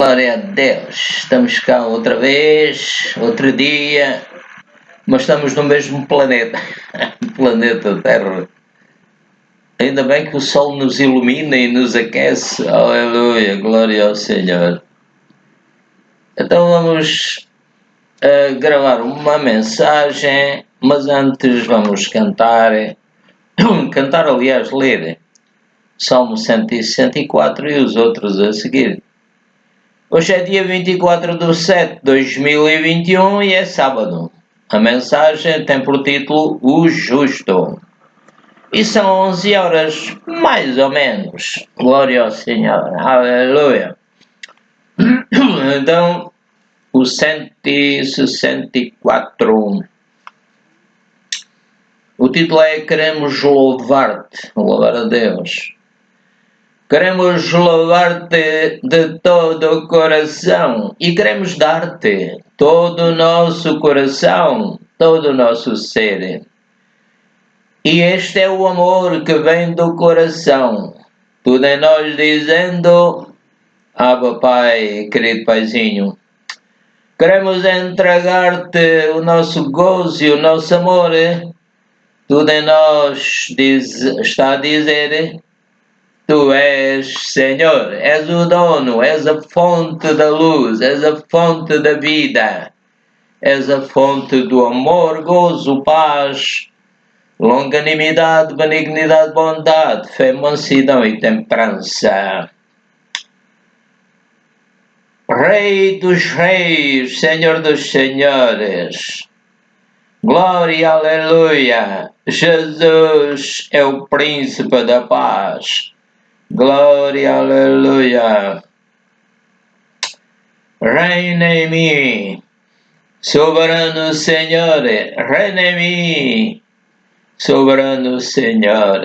Glória a Deus, estamos cá outra vez, outro dia, mas estamos no mesmo planeta, planeta Terra. Ainda bem que o Sol nos ilumina e nos aquece, aleluia, glória ao Senhor. Então vamos gravar uma mensagem, mas antes vamos cantar, aliás, ler Salmo 164 e os outros a seguir. Hoje é dia 24/7/2021 e é sábado. A mensagem tem por título O Justo. E são 11 horas, mais ou menos. Glória ao Senhor. Aleluia. Então, o 164. O título é Queremos louvar-te. Louvar a Deus. Queremos louvar-te de todo o coração e queremos dar-te todo o nosso coração, todo o nosso ser. E este é o amor que vem do coração. Tudo em nós dizendo, Abba Pai, querido Paizinho, queremos entregar-te o nosso gozo e o nosso amor. Tudo em nós está a dizer, Tu és Senhor, és o dono, és a fonte da luz, és a fonte da vida, és a fonte do amor, gozo, paz, longanimidade, benignidade, bondade, fé, mansidão e temperança. Rei dos reis, Senhor dos senhores, glória, aleluia, Jesus é o príncipe da paz. Glória, aleluia. Reina em mim, soberano Senhor, reina em mim, soberano Senhor.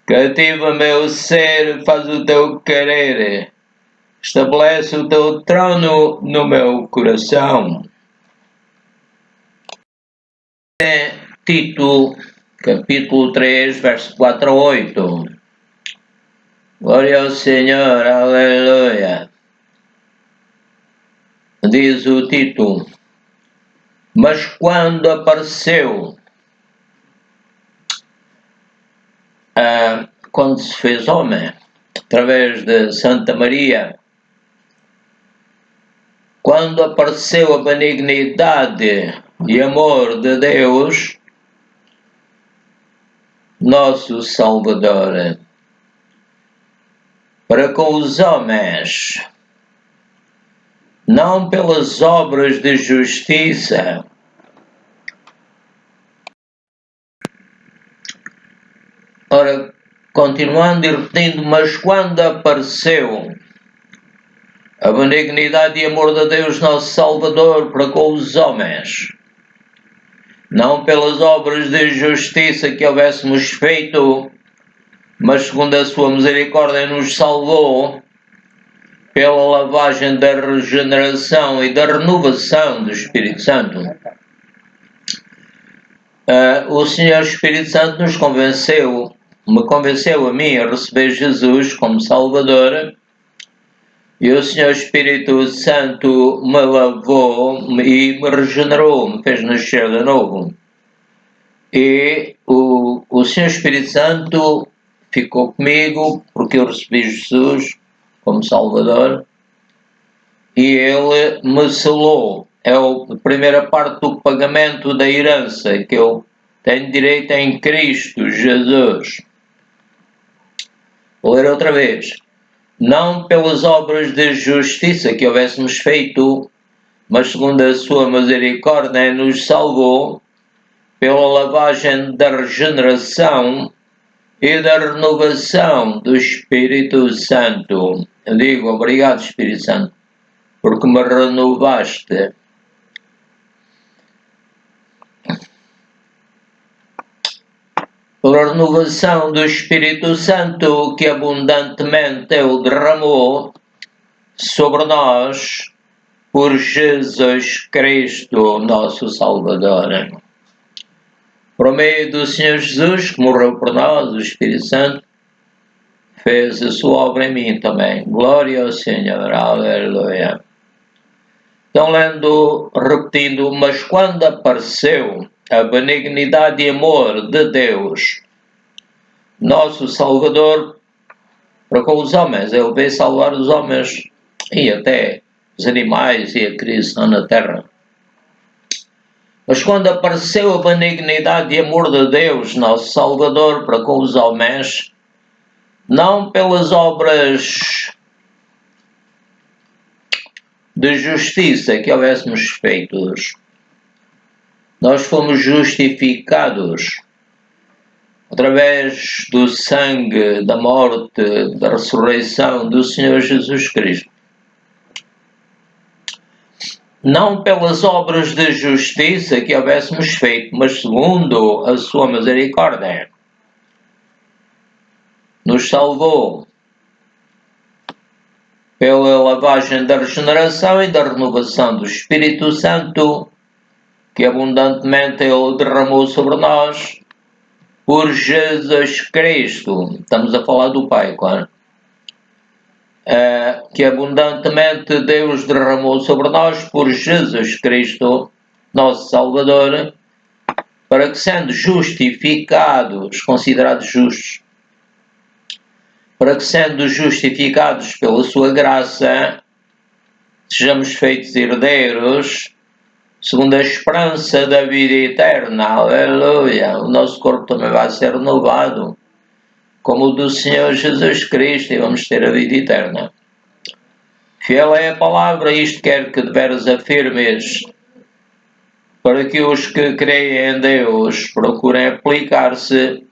Cativa meu ser, faz o teu querer, estabelece o teu trono no meu coração. Tito, capítulo 3, verso 4 a 8. Glória ao Senhor, aleluia. Diz o Tito, mas quando apareceu, quando se fez homem, através de Santa Maria, quando apareceu a benignidade e amor de Deus, nosso Salvador, para com os homens, não pelas obras de justiça, ora, continuando e repetindo, mas quando apareceu a benignidade e amor de Deus, nosso Salvador, para com os homens, não pelas obras de justiça que houvéssemos feito, mas segundo a sua misericórdia nos salvou, pela lavagem da regeneração e da renovação do Espírito Santo. O Senhor Espírito Santo me convenceu a mim a receber Jesus como Salvador, e o Senhor Espírito Santo me lavou e me regenerou, me fez nascer de novo. E o Senhor Espírito Santo ficou comigo porque eu recebi Jesus como Salvador e Ele me selou. É a primeira parte do pagamento da herança que eu tenho direito em Cristo Jesus. Vou ler outra vez. Não pelas obras de justiça que houvéssemos feito, mas segundo a sua misericórdia nos salvou, pela lavagem da regeneração e da renovação do Espírito Santo. Eu digo, obrigado Espírito Santo, porque me renovaste. Pela renovação do Espírito Santo que abundantemente Ele derramou sobre nós por Jesus Cristo, nosso Salvador. Por meio do Senhor Jesus, que morreu por nós, o Espírito Santo, fez a sua obra em mim também. Glória ao Senhor, aleluia. Então, repetindo, mas quando apareceu a benignidade e amor de Deus, nosso Salvador, para com os homens, ele veio salvar os homens e até os animais e a criação na terra. Mas quando apareceu a benignidade e amor de Deus, nosso Salvador, para com os homens, não pelas obras de justiça que houvéssemos feitos, nós fomos justificados através do sangue, da morte, da ressurreição do Senhor Jesus Cristo. Não pelas obras de justiça que houvéssemos feito, mas segundo a sua misericórdia. Nos salvou pela lavagem da regeneração e da renovação do Espírito Santo, que abundantemente Ele derramou sobre nós, por Jesus Cristo. Estamos a falar do Pai, claro. Que abundantemente Deus derramou sobre nós por Jesus Cristo, nosso Salvador, para que, sendo justificados, considerados justos, para que, sendo justificados pela sua graça, sejamos feitos herdeiros, segundo a esperança da vida eterna. Aleluia! O nosso corpo também vai ser renovado, como o do Senhor Jesus Cristo, e vamos ter a vida eterna. Fiel é a palavra, isto quer que de veras afirmes, para que os que creem em Deus procurem aplicar-se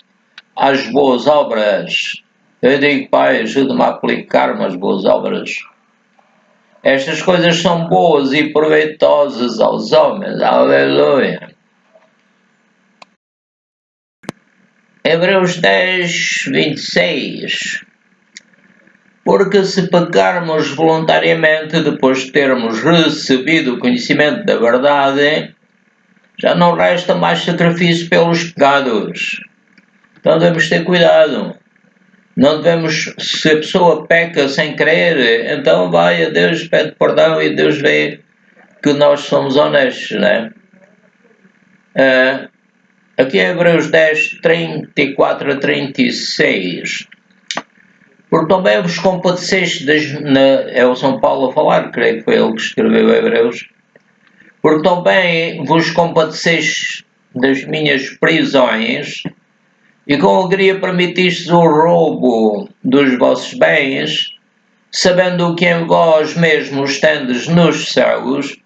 às boas obras. Eu digo, Pai, ajuda-me a aplicar-me às boas obras. Estas coisas são boas e proveitosas aos homens. Aleluia. Hebreus 10, 26. Porque se pecarmos voluntariamente depois de termos recebido o conhecimento da verdade, já não resta mais sacrifício pelos pecados. Então devemos ter cuidado. Não devemos, se a pessoa peca sem crer, então vai a Deus, pede perdão e Deus vê que nós somos honestos, né? Aqui é Hebreus 10, 34 a 36. Porque também vos compadeceste, é o São Paulo a falar, creio que foi ele que escreveu Hebreus. Porque também vos compadeceste das minhas prisões, e com alegria permitistes o roubo dos vossos bens, sabendo que em vós mesmos tendes nos céus,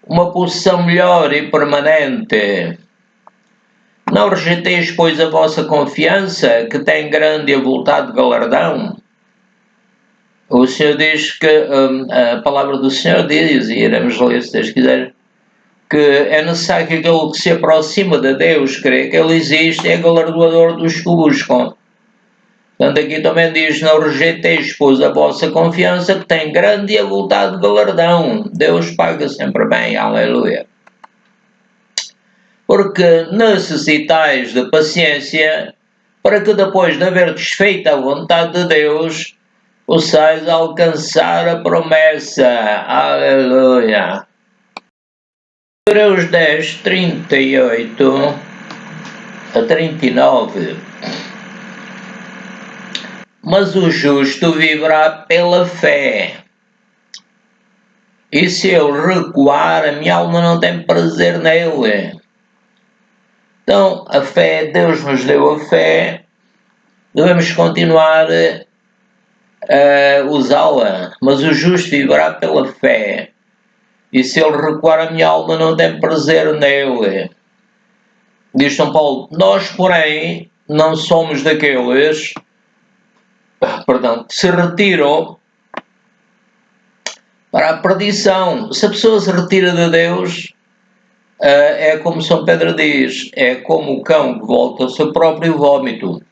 uma posição melhor e permanente. Não rejeiteis, pois, a vossa confiança, que tem grande e avultado galardão. O Senhor diz que, a palavra do Senhor diz, e iremos ler se Deus quiser, que é necessário que aquele que se aproxima de Deus, crê que Ele existe, é galardoador dos que o buscam. Portanto, aqui também diz, não rejeiteis, pois, a vossa confiança, que tem grande e avultado galardão. Deus paga sempre bem, aleluia. Porque necessitais de paciência, para que depois de haver desfeito a vontade de Deus, possais alcançar a promessa. Aleluia. Hebreus 10, 38 a 39. Mas o justo viverá pela fé. E se eu recuar, a minha alma não tem prazer nele. Então, a fé, Deus nos deu a fé, devemos continuar a usá-la. Mas o justo viverá pela fé. E se ele recuar, a minha alma não tem prazer nele. Diz São Paulo, nós, porém, não somos daqueles, que se retiram para a perdição. Se a pessoa se retira de Deus, é como São Pedro diz, é como o cão que volta ao seu próprio vómito.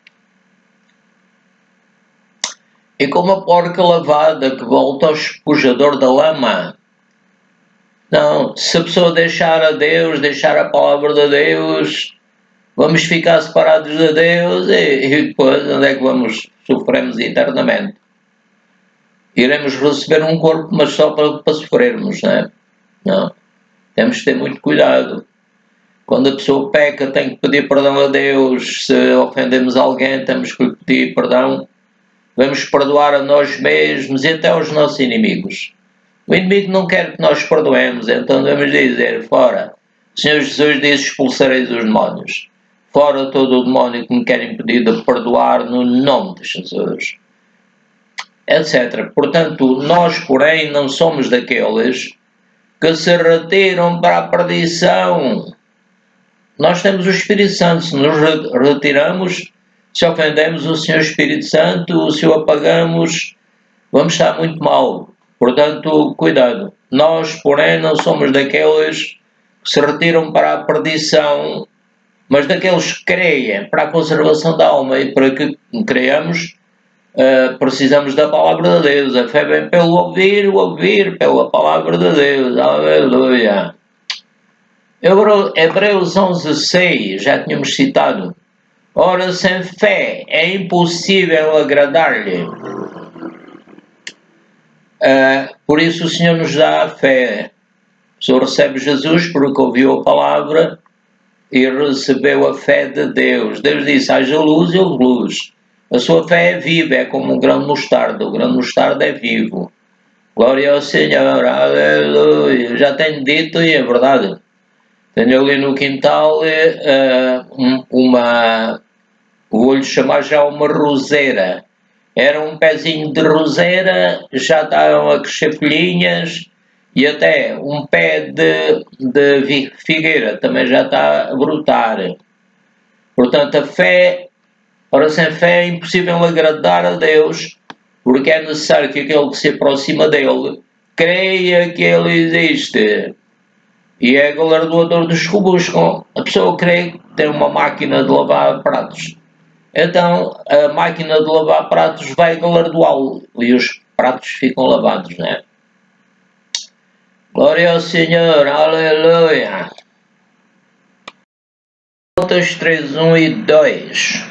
E como a porca lavada que volta ao espojador da lama. Não, se a pessoa deixar a Deus, deixar a palavra de Deus, vamos ficar separados de Deus e depois onde é que vamos sofremos eternamente? Iremos receber um corpo, mas só para sofrermos, não é? Não. Temos que ter muito cuidado. Quando a pessoa peca, tem que pedir perdão a Deus. Se ofendemos alguém, temos que pedir perdão. Vamos perdoar a nós mesmos e até aos nossos inimigos. O inimigo não quer que nós perdoemos, então devemos dizer, fora. O Senhor Jesus disse, expulsareis os demónios. Fora todo o demónio que me quer impedir de perdoar no nome de Jesus. Etc. Portanto, nós, porém, não somos daqueles que se retiram para a perdição. Nós temos o Espírito Santo. Se nos retiramos, se ofendemos o Senhor Espírito Santo, se o apagamos, vamos estar muito mal. Portanto, cuidado. Nós, porém, não somos daqueles que se retiram para a perdição, mas daqueles que creem para a conservação da alma. E para que creiamos, precisamos da palavra de Deus. A fé vem pelo ouvir, o ouvir pela palavra de Deus. Aleluia. Hebreus 11:6, já tínhamos citado. Ora, sem fé é impossível agradar-lhe. Por isso o Senhor nos dá a fé. A pessoa recebe Jesus porque ouviu a palavra e recebeu a fé de Deus. Deus disse, haja luz e houve luz. A sua fé é viva, é como um grão de mostarda. O grão de mostarda é vivo. Glória ao Senhor, aleluia. Já tenho dito e é verdade. Tenho ali no quintal vou-lhe chamar já uma roseira. Era um pezinho de roseira, já estavam a crescer folhinhas e até um pé de figueira também já está a brotar. Portanto, a fé, ora sem fé é impossível agradar a Deus, porque é necessário que aquele que se aproxima dele creia que ele existe. E é galardoador dos que o buscam. A pessoa crê que tem uma máquina de lavar pratos. Então, a máquina de lavar pratos vai galardoá-lo. E os pratos ficam lavados, não é? Glória ao Senhor, aleluia. Gálatas 3, 1 e 2.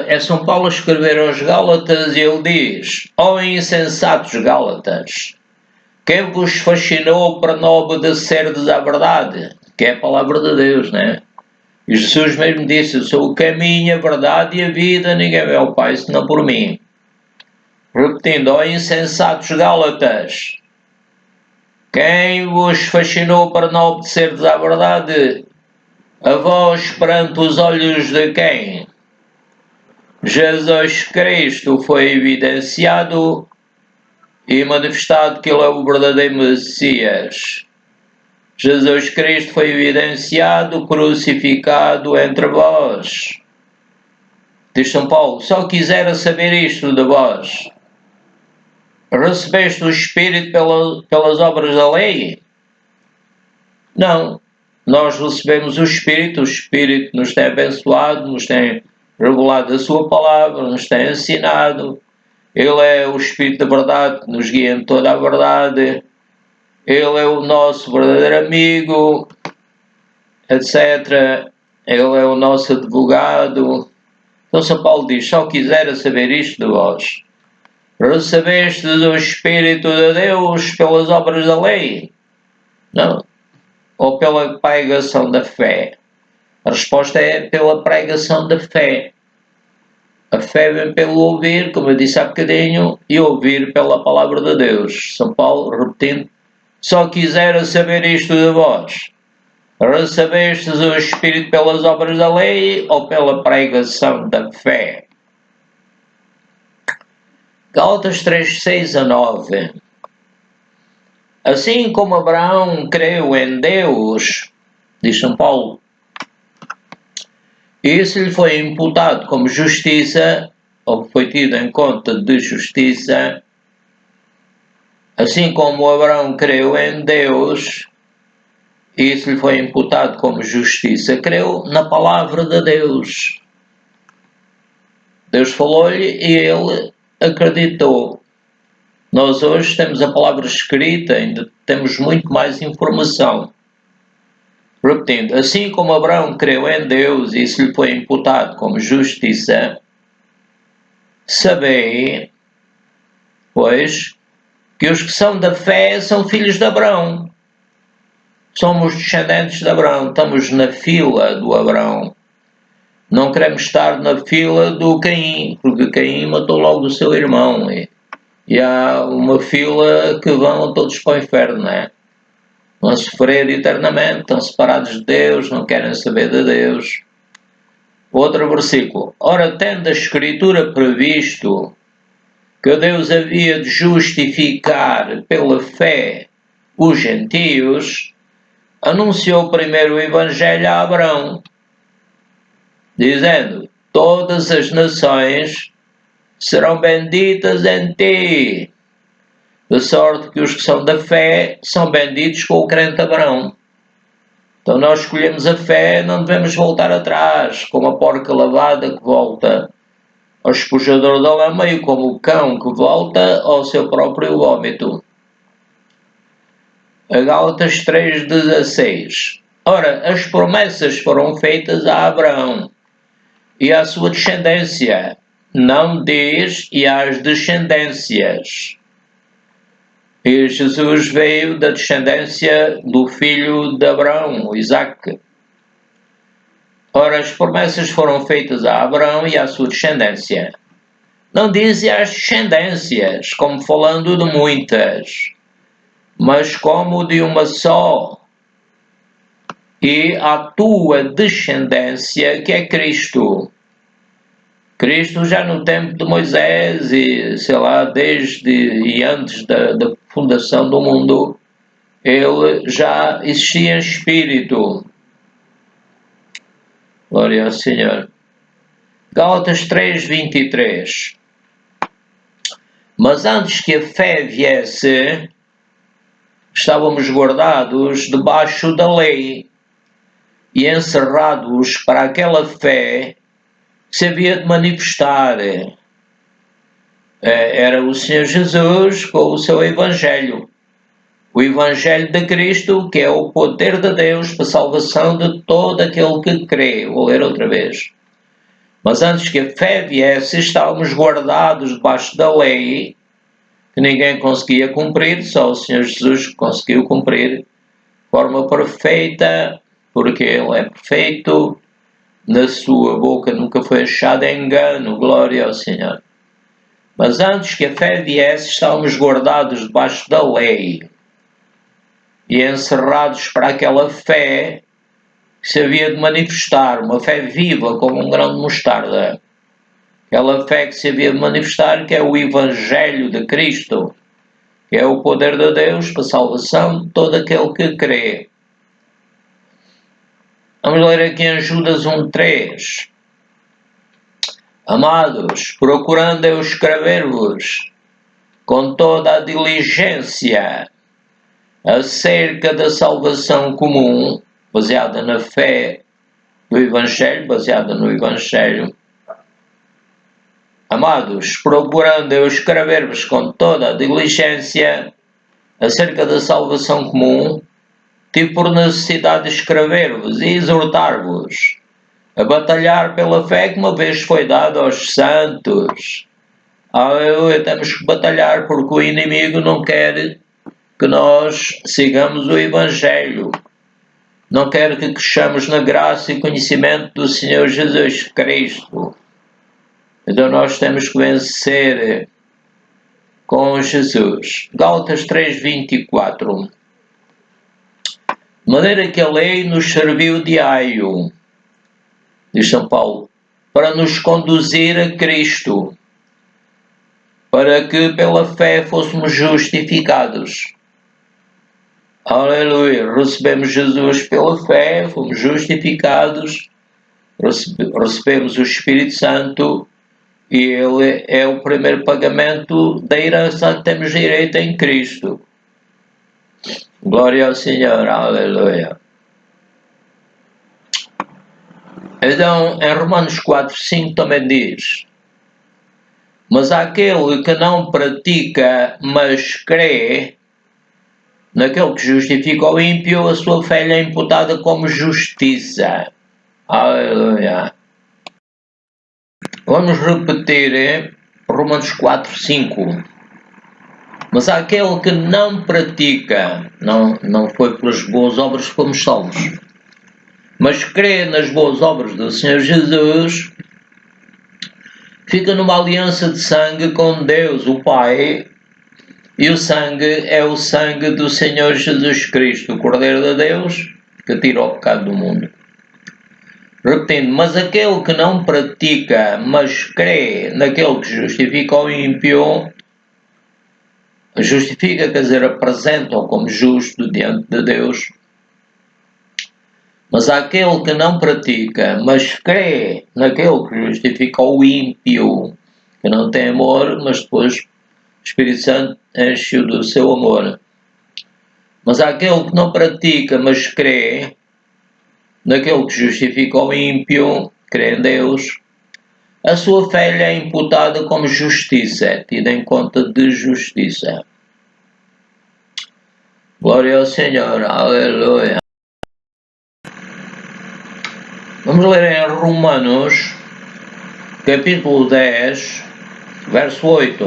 É São Paulo a escrever aos Gálatas e ele diz, ó insensatos Gálatas, quem vos fascinou para não obedecerdes à verdade? Que é a palavra de Deus, né? E Jesus mesmo disse, eu sou o caminho, a verdade e a vida, ninguém vê ao Pai senão por mim. Repetindo, ó insensatos Gálatas, quem vos fascinou para não obedecerdes à verdade? A vós perante os olhos de quem? Jesus Cristo foi evidenciado e manifestado que ele é o verdadeiro Messias. Jesus Cristo foi evidenciado, crucificado entre vós. Diz São Paulo, só quisera saber isto de vós. Recebeste o Espírito pelas obras da lei? Não. Nós recebemos o Espírito nos tem abençoado, nos tem revelado a sua palavra, nos tem ensinado. Ele é o Espírito da verdade que nos guia em toda a verdade. Ele é o nosso verdadeiro amigo, etc. Ele é o nosso advogado. Então São Paulo diz, só quisera saber isto de vós. Recebestes o Espírito de Deus pelas obras da lei? Não. Ou pela pregação da fé? A resposta é pela pregação da fé. A fé vem pelo ouvir, como eu disse há bocadinho, e ouvir pela palavra de Deus. São Paulo, repetindo, só quisera saber isto de vós. Recebestes o Espírito pelas obras da lei ou pela pregação da fé? Gálatas 3, 6 a 9. Assim como Abraão creu em Deus, diz São Paulo, e isso lhe foi imputado como justiça, ou foi tido em conta de justiça, assim como Abraão creu em Deus, e isso lhe foi imputado como justiça, creu na palavra de Deus. Deus falou-lhe e ele acreditou. Nós hoje temos a palavra escrita, ainda temos muito mais informação. Repetindo, assim como Abraão creu em Deus e isso lhe foi imputado como justiça, sabei, pois, que os que são da fé são filhos de Abraão. Somos descendentes de Abraão, estamos na fila do Abraão. Não queremos estar na fila do Caim, porque Caim matou logo o seu irmão. E há uma fila que vão todos para o inferno, não é? Vão a sofrer eternamente, estão separados de Deus, não querem saber de Deus. Outro versículo. Ora, tendo a Escritura previsto que Deus havia de justificar pela fé os gentios, anunciou primeiro o Evangelho a Abraão, dizendo: todas as nações serão benditas em ti, de sorte que os que são da fé são benditos com o crente Abraão. Então nós escolhemos a fé, não devemos voltar atrás, como a porca lavada que volta ao espojador da lama e como o cão que volta ao seu próprio vômito. A Gálatas 3,16. Ora, as promessas foram feitas a Abraão e à sua descendência, não diz e às descendências. E Jesus veio da descendência do filho de Abraão, Isaque. Ora, as promessas foram feitas a Abraão e à sua descendência. Não diz e às descendências, como falando de muitas, mas como de uma só. E à tua descendência, que é Cristo. Cristo já no tempo de Moisés e, sei lá, desde e antes da fundação do mundo, ele já existia em espírito. Glória ao Senhor. Gálatas 3:23. Mas antes que a fé viesse, estávamos guardados debaixo da lei e encerrados para aquela fé que se havia de manifestar. Era o Senhor Jesus com o seu Evangelho. O Evangelho de Cristo, que é o poder de Deus para a salvação de todo aquele que crê. Vou ler outra vez. Mas antes que a fé viesse, estávamos guardados debaixo da lei, que ninguém conseguia cumprir, só o Senhor Jesus conseguiu cumprir de forma perfeita, porque Ele é perfeito, na sua boca nunca foi achado engano, glória ao Senhor. Mas antes que a fé viesse, estávamos guardados debaixo da lei e encerrados para aquela fé que se havia de manifestar, uma fé viva como um grão de mostarda. Aquela fé que se havia de manifestar, que é o Evangelho de Cristo, que é o poder de Deus para a salvação de todo aquele que crê. Vamos ler aqui em Judas 1:3. Amados, procurando eu escrever-vos com toda a diligência acerca da salvação comum, baseada na fé do Evangelho, baseada no Evangelho. Amados, procurando eu escrever-vos com toda a diligência acerca da salvação comum, tive por necessidade de escrever-vos e exortar-vos a batalhar pela fé que uma vez foi dada aos santos. Aleluia, temos que batalhar porque o inimigo não quer que nós sigamos o Evangelho. Não quer que cresçamos na graça e conhecimento do Senhor Jesus Cristo. Então nós temos que vencer com Jesus. Gálatas 3:24. De maneira que a lei nos serviu de aio, diz São Paulo, para nos conduzir a Cristo, para que pela fé fôssemos justificados. Aleluia! Recebemos Jesus pela fé, fomos justificados, recebemos o Espírito Santo e Ele é o primeiro pagamento da herança que temos direito em Cristo. Glória ao Senhor, aleluia. Então, em Romanos 4:5 também diz: mas aquele que não pratica, mas crê, naquele que justifica o ímpio, a sua fé lhe é imputada como justiça. Aleluia. Vamos repetir Romanos 4, 5. Mas aquele que não pratica, não foi pelas boas obras que fomos salvos, mas crê nas boas obras do Senhor Jesus, fica numa aliança de sangue com Deus, o Pai, e o sangue é o sangue do Senhor Jesus Cristo, o Cordeiro de Deus, que tira o pecado do mundo. Repetindo, mas aquele que não pratica, mas crê naquele que justifica o ímpio, justifica, quer dizer, apresenta-o como justo diante de Deus. Mas aquele que não pratica, mas crê naquele que justifica o ímpio, que não tem amor, mas depois o Espírito Santo enche-o do seu amor. Mas aquele que não pratica, mas crê naquele que justifica o ímpio, crê em Deus, a sua fé lhe é imputada como justiça, é tida em conta de justiça. Glória ao Senhor, aleluia. Vamos ler em Romanos, capítulo 10, verso 8.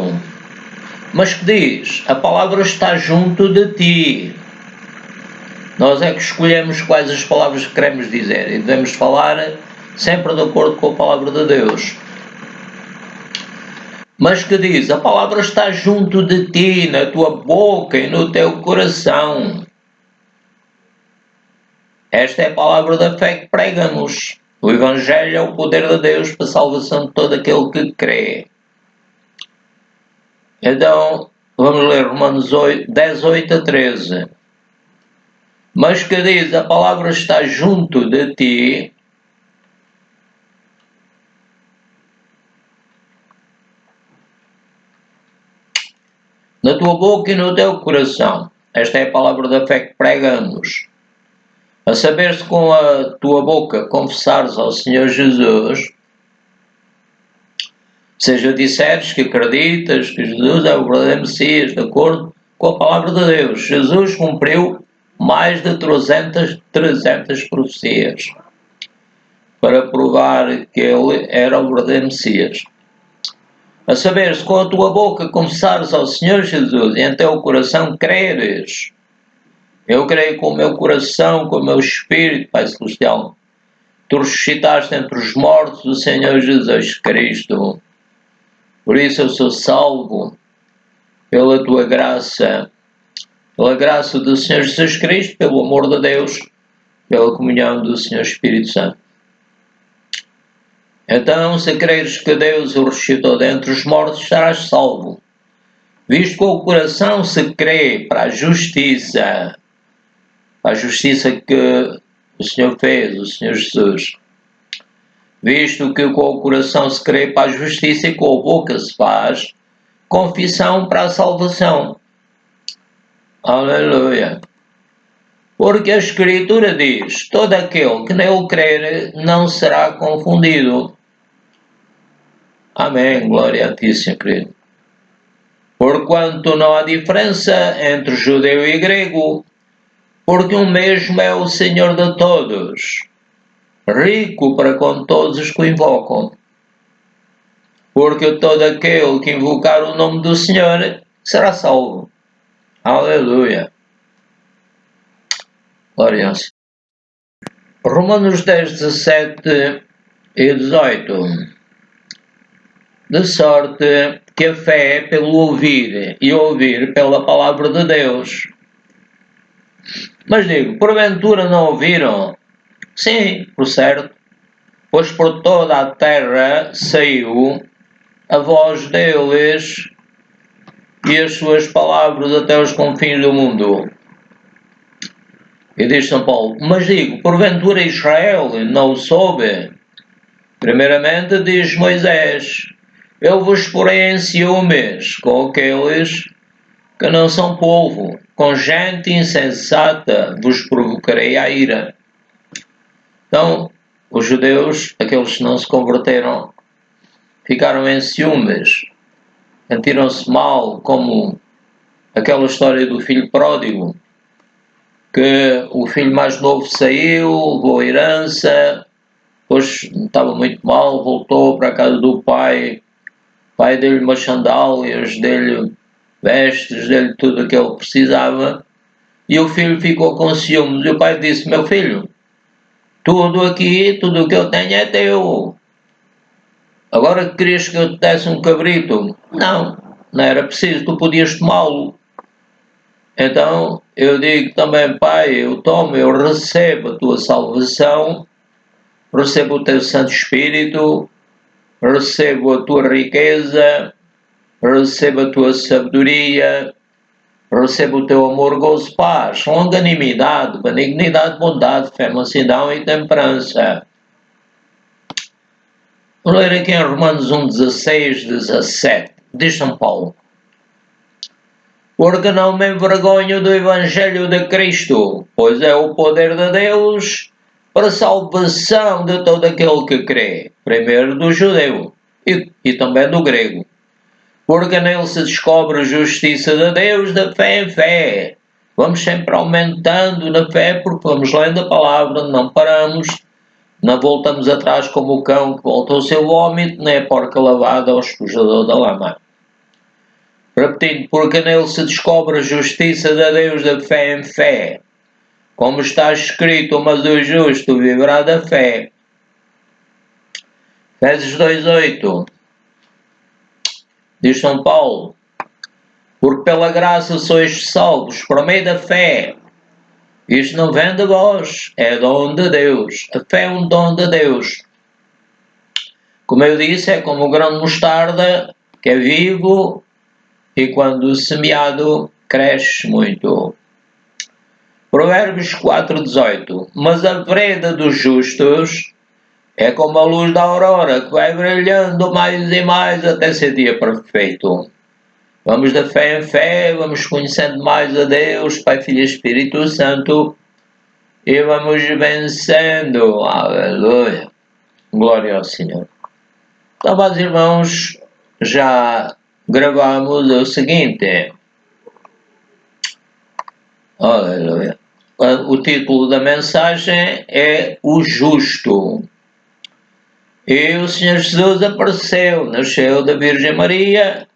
Mas que diz, a palavra está junto de ti. Nós é que escolhemos quais as palavras que queremos dizer e devemos falar sempre de acordo com a palavra de Deus. Mas que diz, a palavra está junto de ti, na tua boca e no teu coração. Esta é a palavra da fé que pregamos. O Evangelho é o poder de Deus para a salvação de todo aquele que crê. Então, vamos ler Romanos 10, 8 a 13. Mas que diz, a palavra está junto de ti, na tua boca e no teu coração. Esta é a palavra da fé que pregamos. A saber, se com a tua boca confessares ao Senhor Jesus, seja disseres que acreditas que Jesus é o verdadeiro Messias, de acordo com a palavra de Deus. Jesus cumpriu mais de 300 profecias para provar que ele era o verdadeiro Messias. A saber, se com a tua boca confessares ao Senhor Jesus e em teu coração creres, eu creio com o meu coração, com o meu espírito, Pai Celestial, tu ressuscitaste entre os mortos o Senhor Jesus Cristo. Por isso eu sou salvo pela tua graça, pela graça do Senhor Jesus Cristo, pelo amor de Deus, pela comunhão do Senhor Espírito Santo. Então, se creres que Deus o ressuscitou dentre os mortos, estarás salvo. Visto com o coração se crê para a justiça que o Senhor fez, o Senhor Jesus. Visto que com o coração se crê para a justiça e com a boca se faz confissão para a salvação. Aleluia. Porque a Escritura diz, todo aquele que nele crer não será confundido. Amém, glória a ti, Senhor querido. Porquanto não há diferença entre judeu e grego, porque o mesmo é o Senhor de todos, rico para com todos os que o invocam. Porque todo aquele que invocar o nome do Senhor será salvo. Aleluia. Glória a Deus. Romanos 10, 17 e 18. De sorte que a fé é pelo ouvir, e ouvir pela palavra de Deus. Mas digo, porventura não ouviram? Sim, por certo, pois por toda a terra saiu a voz deles e as suas palavras até os confins do mundo. E diz São Paulo, mas digo, porventura Israel não o soube? Primeiramente diz Moisés, eu vos porei em ciúmes com aqueles que não são povo, com gente insensata vos provocarei a ira. Então, os judeus, aqueles que não se converteram, ficaram em ciúmes, sentiram-se mal, como aquela história do filho pródigo, que o filho mais novo saiu, levou a herança, depois estava muito mal, voltou para a casa do pai, o pai deu-lhe umas sandálias, deu-lhe vestes, deu-lhe tudo o que ele precisava, e o filho ficou com ciúmes, e o pai disse: meu filho, tudo aqui, tudo o que eu tenho é teu, agora querias que eu te desse um cabrito? Não, não era preciso, tu podias tomá-lo. Então eu digo também, pai, eu tomo, eu recebo a tua salvação, recebo o teu Santo Espírito, recebo a tua riqueza, recebo a tua sabedoria, recebo o teu amor, gozo, paz, longanimidade, benignidade, bondade, fé, mansidão e temperança. Vou ler aqui em Romanos 1, 16, 17, diz São Paulo: porque não me envergonho do Evangelho de Cristo, pois é o poder de Deus para a salvação de todo aquele que crê, primeiro do judeu e também do grego, porque nele se descobre a justiça de Deus da fé em fé. Vamos sempre aumentando na fé porque vamos lendo a palavra, não paramos, não voltamos atrás como o cão que volta ao seu vômito, nem a porca lavada ao espojador da lama. Repetindo, porque nele se descobre a justiça de Deus da fé em fé. Como está escrito, mas o justo viverá da fé. Efésios 2,8 diz São Paulo: porque pela graça sois salvos por meio da fé. Isto não vem de vós, é dom de Deus. A fé é um dom de Deus. Como eu disse, é como o grão de mostarda, que é vivo e quando semeado cresce muito. Provérbios 4,18 mas a vereda dos justos é como a luz da aurora, que vai brilhando mais e mais até ser dia perfeito. Vamos da fé em fé, vamos conhecendo mais a Deus, Pai, Filho e Espírito Santo, e vamos vencendo. Aleluia. Glória ao Senhor. Então, meus irmãos, já gravamos o seguinte. Aleluia. O título da mensagem é O Justo. E o Senhor Jesus apareceu, nasceu da Virgem Maria,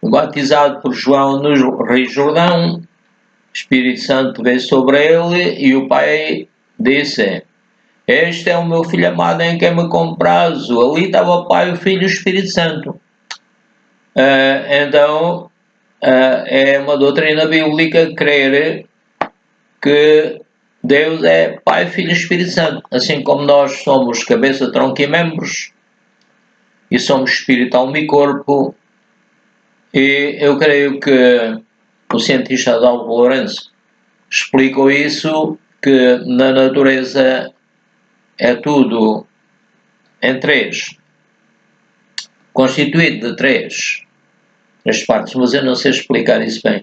batizado por João no Rio Jordão, o Espírito Santo veio sobre ele e o Pai disse: este é o meu Filho amado em quem me comprazo. Ali estava o Pai, o Filho e o Espírito Santo. Então, é uma doutrina bíblica crer que Deus é Pai, Filho e Espírito Santo. Assim como nós somos cabeça, tronco e membros, e somos espírito, alma e corpo, e eu creio que o cientista Adolfo Lourenço explicou isso, que na natureza é tudo em três, constituído de três partes, mas eu não sei explicar isso bem.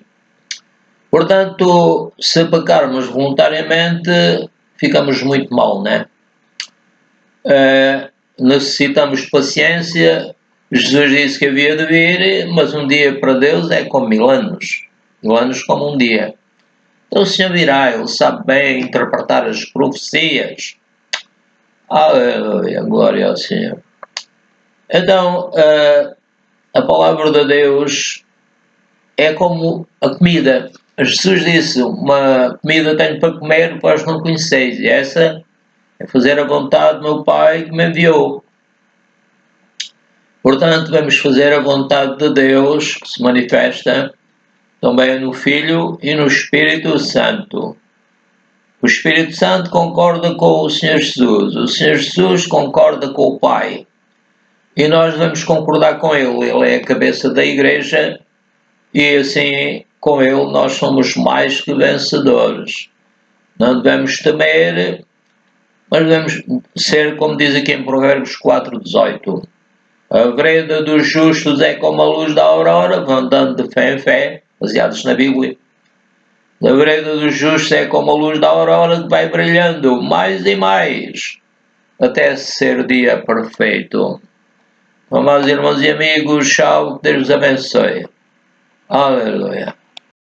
Portanto, se pecarmos voluntariamente, ficamos muito mal, né? Necessitamos de paciência. Jesus disse que havia de vir, mas um dia para Deus é como 1000 anos. 1000 anos como um dia. Então o Senhor virá, Ele sabe bem interpretar as profecias. Aleluia, glória ao Senhor. Então, a palavra de Deus é como a comida. Jesus disse: uma comida tenho para comer, vós não conheceis. E essa é fazer a vontade do meu Pai que me enviou. Portanto, vamos fazer a vontade de Deus, que se manifesta também no Filho e no Espírito Santo. O Espírito Santo concorda com o Senhor Jesus. O Senhor Jesus concorda com o Pai. E nós vamos concordar com Ele. Ele é a cabeça da Igreja. E assim, com Ele, nós somos mais que vencedores. Não devemos temer, mas devemos ser, como diz aqui em Provérbios 4,18. A vereda dos justos é como a luz da aurora, vão andando de fé em fé, baseados na Bíblia. A vereda dos justos é como a luz da aurora que vai brilhando mais e mais, até ser dia perfeito. Amados irmãos e amigos, tchau, Deus abençoe. Aleluia.